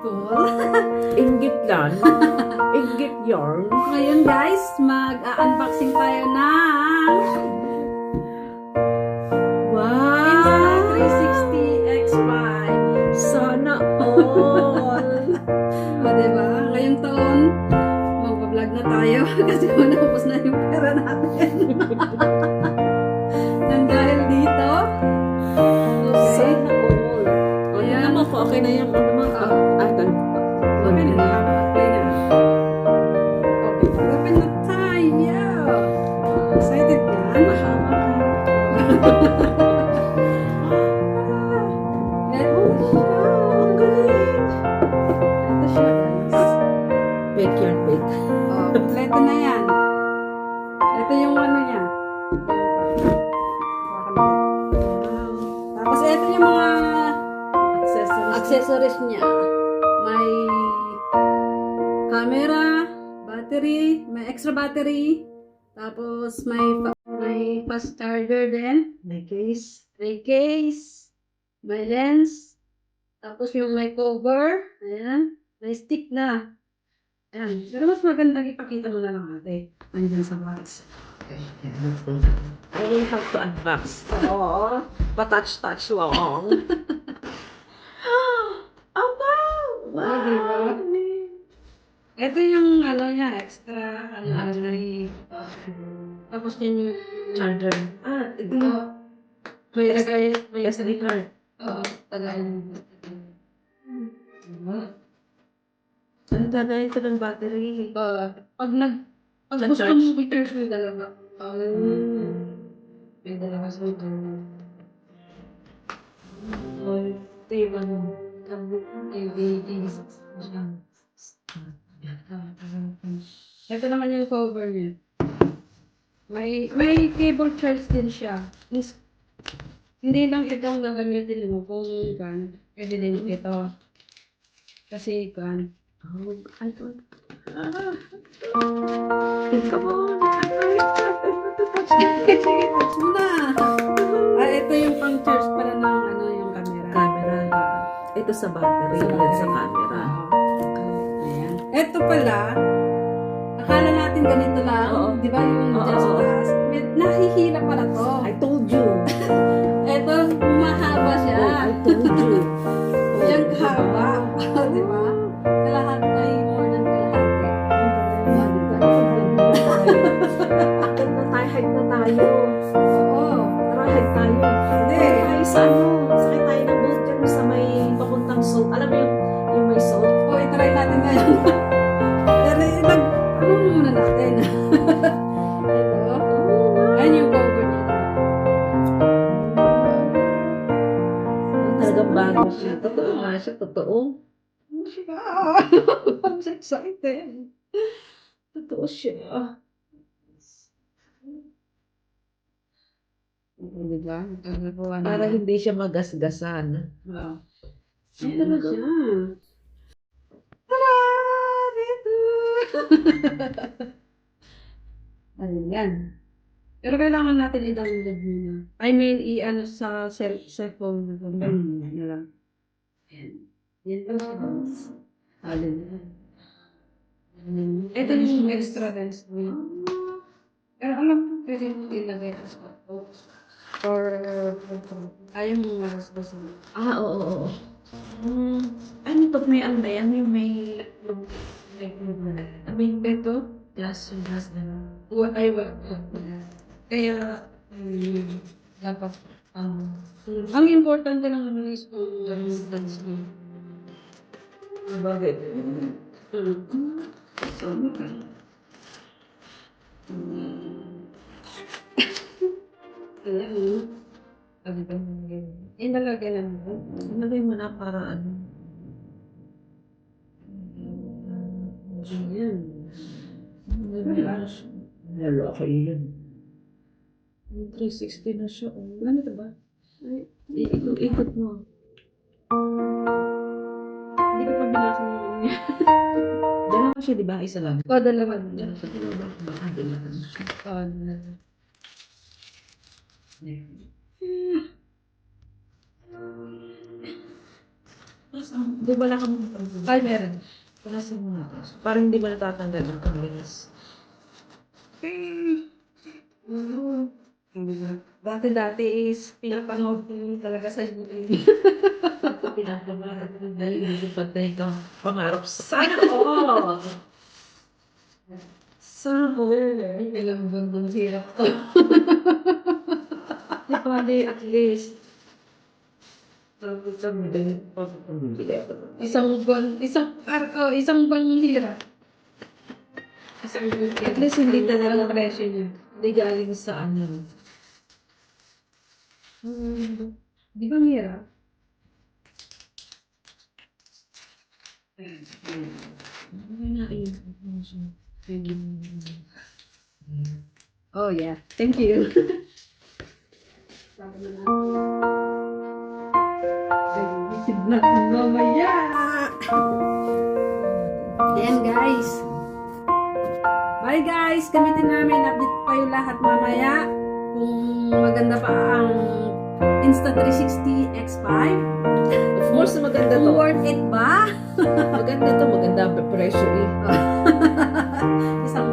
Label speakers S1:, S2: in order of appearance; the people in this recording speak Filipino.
S1: people.
S2: Inggit yan. Inggit yarn.
S1: Ngayon guys, mag-unboxing tayo ng Insta360 X5.
S2: Sana all.
S1: O diba? Ngayong taon, magpa-vlog na tayo kasi manapos na yung pera natin. Nang dahil dito, okay.
S2: Sana all. O,
S1: Ayan.
S2: naman po, okay na yung ano mga atan.
S1: Okay na. Okay na. Okay, open na tayo. Excited ka?
S2: Mahama ka.
S1: Ito siya.
S2: Ang galing.
S1: Ito siya, guys.
S2: Fake yarn, fake.
S1: Oh, kompleto na yan. Ito yung ano niya. Tapos ito yung mga
S2: Accessories.
S1: accessories niya. May camera, battery, may extra battery. Tapos may fast charger din.
S2: May case.
S1: May case. May lens. Tapos yung may cover. Ayan. May stick na. Ayan. Pero mas magandang ipakita mo na lang ate. Nandiyan sa box.
S2: I will have to unbox. Oo. Pa-touch-touch lang. Oh, wow!
S1: Oh, diba? Ito yung ano niya, extra battery. Tapos yun yung
S2: Charger. Ah, ito.
S1: may lagay, may
S2: SD card.
S1: tagay.
S2: Ang na ito ng battery.
S1: Pag gusto
S2: Nag-charge.
S1: mo i-charge mo yung dalawa. May dalawa sa ito. Ito yung ano, ito naman yung cover niya. May cable charge din siya. Hindi lang itong gagamitin mo kung kan. Pwede din ito. Kasi kan.
S2: Oh, ano? Come on!
S1: Sige, touch mo na. Ito yung pang-charge pala ng ano, yung camera.
S2: Camera. Ito sa battery.
S1: Sa
S2: Sa,
S1: battery.
S2: sa camera.
S1: Ayan. Ito pala, akala natin ganito lang.
S2: Oo.
S1: Di ba yung dyan sa
S2: Oo.
S1: taas? Nahihila pala to.
S2: I told you.
S1: Ito, mahaba siya.
S2: Oh, I told you.
S1: Yan kahaba. Di ba? Kalahat ay more than kalahati. Oh, di ba?
S2: Akit na tayo, hike na tayo.
S1: Oo.
S2: Tara, hike tayo.
S1: Hindi.
S2: Tayo sa ano, sakay tayo ng boat dyan sa may papuntang salt. Alam mo yung may salt?
S1: O, itry natin ngayon. Pero ano muna natin? Ito. Ayan yung cover niya.
S2: Talagang bago siya. Totoo nga siya, totoo.
S1: Ano siya? I'm so excited.
S2: Totoo siya.
S1: Di ba? Nagagawa na.
S2: Para hindi siya magasgasan.
S1: Oo.
S2: Ay,
S1: Ayan na
S2: talaga?
S1: siya. Tada! Dito! Ayan. Pero kailangan natin i-download muna. I mean, i-ano sa cellphone. Ganun na lang. Ayan. Yan lang siya. Ayan. Ito yung extra lens mo. Pero alam ko, pwede mo ilagay sa box. Or, ayaw mo malasbasan.
S2: Ah, oo, oo, oo. Ano to? May ano ba yan? Yung may...
S1: May ito,
S2: Glass na.
S1: ay, kaya, dapat, ang importante lang naman is kung dance mo.
S2: Bakit?
S1: Alam mo, inalagay lang mo.
S2: Ilagay mo na para ano.
S1: Ayan.
S2: Malaki yun. 360 na siya. Oh.
S1: Ano ito ba? Ay,
S2: Ikot mo.
S1: hindi ko pa binasan yung niya.
S2: Dalawa siya, di ba? Isa lang.
S1: O, dalawa.
S2: Dalawa siya, dalawa. Baka dalawa siya.
S1: O, dalawa.
S2: Di ba nakam...
S1: Ay, meron.
S2: Panasin mo na. Parang hindi mo natatanda ng kabilis.
S1: Dati is pinapanood ko yun talaga sa YouTube.
S2: Pinapamaran ko dahil hindi ko patay kang pangarap. Sana all!
S1: Sana all. Ilang bagong hirap to. Di ba, at least. Isang bang hirap. At least hindi talaga presyo niya.
S2: Hindi galing sa ano.
S1: Di ba hirap? Oh yeah, thank you. Bisid natin mamaya. Ayan guys. Bye guys, gamitin namin. Update pa yung lahat mamaya. Kung maganda pa ang Insta360 X5.
S2: Of course, maganda to.
S1: Kung worth it ba?
S2: Maganda to. Maganda ang presyo eh.
S1: Isang